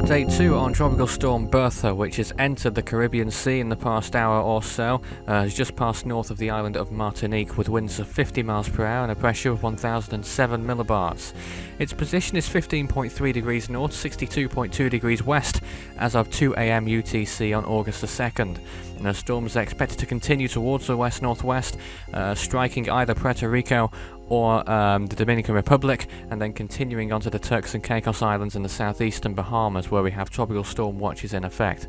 Update 2 on Tropical Storm Bertha, which has entered the Caribbean Sea in the past hour or so, has just passed north of the island of Martinique with winds of 50 miles per hour and a pressure of 1007 millibars. Its position is 15.3 degrees north, 62.2 degrees west as of 2 AM UTC on August the 2nd. And the storm is expected to continue towards the west-northwest, striking either Puerto Rico or the Dominican Republic, and then continuing onto the Turks and Caicos Islands in the southeastern Bahamas, where we have tropical storm watches in effect.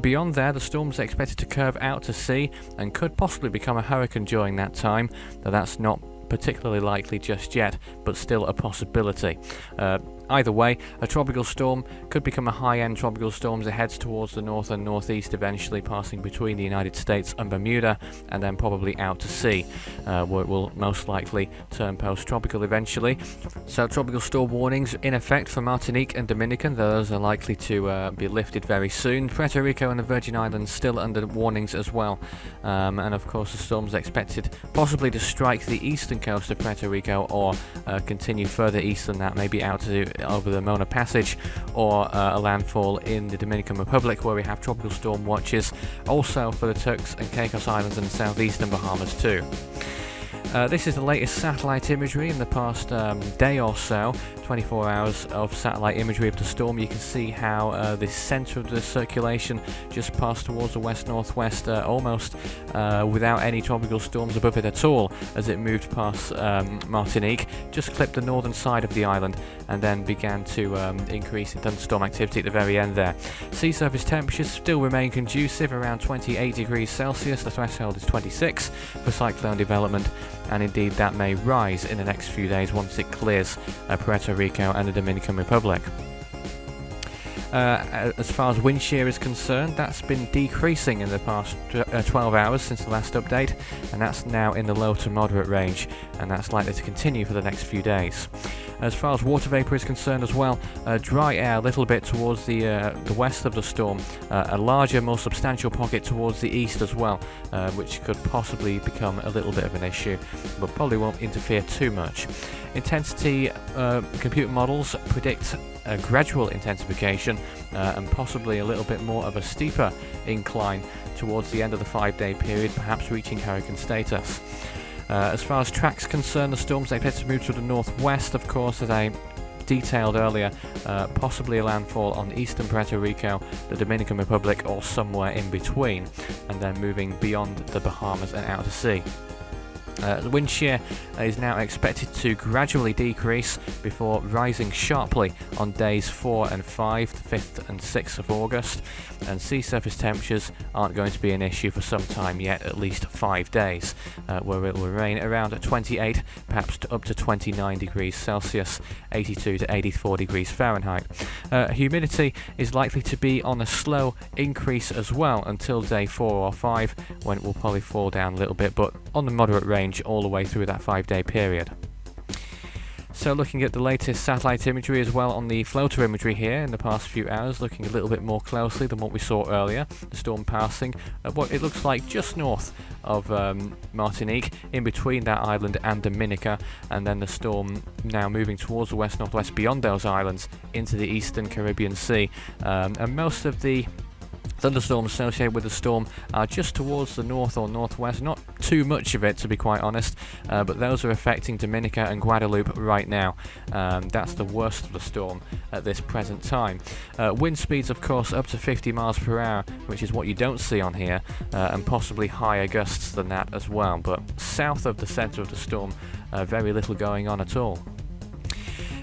Beyond there, the storm is expected to curve out to sea and could possibly become a hurricane during that time, though that's not particularly likely just yet, but still a possibility. Either way, a tropical storm could become a high-end tropical storm as it heads towards the north and northeast, eventually passing between the United States and Bermuda, and then probably out to sea, where it will most likely turn post-tropical eventually. So tropical storm warnings in effect for Martinique and Dominican. Those are likely to be lifted very soon. Puerto Rico and the Virgin Islands still under warnings as well. And of course the storm is expected possibly to strike the eastern coast of Puerto Rico, or continue further east than that, maybe out to over the Mona Passage, or a landfall in the Dominican Republic, where we have tropical storm watches also for the Turks and Caicos Islands and the southeastern Bahamas too. This is the latest satellite imagery in the past day or so. 24 hours of satellite imagery of the storm. You can see how the centre of the circulation just passed towards the west-northwest, almost without any tropical storms above it at all, as it moved past Martinique, just clipped the northern side of the island, and then began to increase in thunderstorm activity at the very end there. Sea surface temperatures still remain conducive, around 28 degrees Celsius. The threshold is 26 for cyclone development, and indeed that may rise in the next few days once it clears Puerto Rico and the Dominican Republic. As far as wind shear is concerned, that's been decreasing in the past 12 hours since the last update, and that's now in the low to moderate range, and that's likely to continue for the next few days. As far as water vapor is concerned as well, dry air a little bit towards the west of the storm, a larger, more substantial pocket towards the east as well, which could possibly become a little bit of an issue, but probably won't interfere too much. Intensity computer models predict a gradual intensification and possibly a little bit more of a steeper incline towards the end of the 5-day period, perhaps reaching hurricane status. As far as track's concerned, the storm's expected to move to the northwest, of course, as I detailed earlier, possibly a landfall on eastern Puerto Rico, the Dominican Republic, or somewhere in between, and then moving beyond the Bahamas and out to sea. The wind shear is now expected to gradually decrease before rising sharply on days 4 and 5, the 5th and 6th of August, and sea surface temperatures aren't going to be an issue for some time yet, at least 5 days, where it will remain around 28, perhaps up to 29 degrees Celsius, 82 to 84 degrees Fahrenheit. Humidity is likely to be on a slow increase as well until day 4 or 5, when it will probably fall down a little bit, but on the moderate range all the way through that 5-day period. So looking at the latest satellite imagery as well on the floater imagery here in the past few hours, looking a little bit more closely than what we saw earlier, the storm passing what it looks like just north of Martinique, in between that island and Dominica, and then the storm now moving towards the west-northwest beyond those islands into the eastern Caribbean Sea, and most of the thunderstorms associated with the storm are just towards the north or northwest, not too much of it to be quite honest, but those are affecting Dominica and Guadeloupe right now. That's the worst of the storm at this present time. Wind speeds of course up to 50 miles per hour, which is what you don't see on here, and possibly higher gusts than that as well, but south of the centre of the storm, very little going on at all.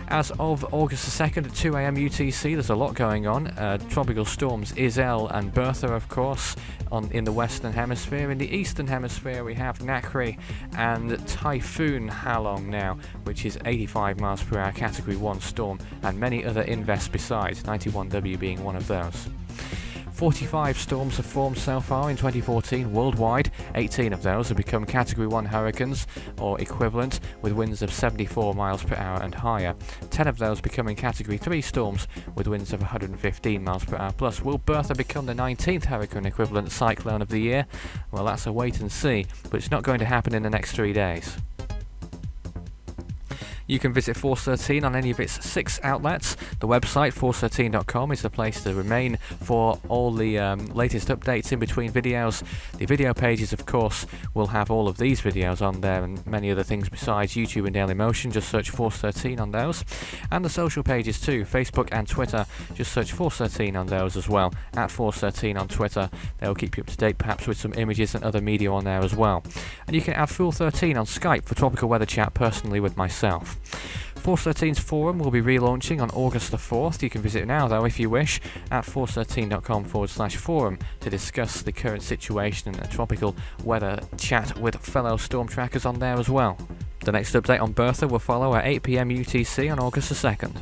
As of August the 2nd at 2 AM UTC, there's a lot going on. Tropical storms Isel and Bertha, of course, in the Western Hemisphere. In the Eastern Hemisphere, we have Nakri and Typhoon Halong now, which is 85 miles per hour Category 1 storm, and many other invests besides, 91W being one of those. 45 storms have formed so far in 2014 worldwide. 18 of those have become Category 1 hurricanes or equivalent, with winds of 74 miles per hour and higher. 10 of those becoming Category 3 storms with winds of 115 miles per hour plus. Will Bertha become the 19th hurricane equivalent cyclone of the year? Well, that's a wait and see, but it's not going to happen in the next 3 days. You can visit Force 13 on any of its 6 outlets. The website, force13.com, is the place to remain for all the latest updates in between videos. The video pages, of course, will have all of these videos on there and many other things besides YouTube and Dailymotion. Just search Force 13 on those. And the social pages too, Facebook and Twitter. Just search Force 13 on those as well, at Force 13 on Twitter. They'll keep you up to date, perhaps with some images and other media on there as well. And you can add Fool 13 on Skype for tropical weather chat personally with myself. Force 13's forum will be relaunching on August the 4th. You can visit now though if you wish at force13.com/forum to discuss the current situation and a tropical weather chat with fellow storm trackers on there as well. The next update on Bertha will follow at 8 PM UTC on August the 2nd.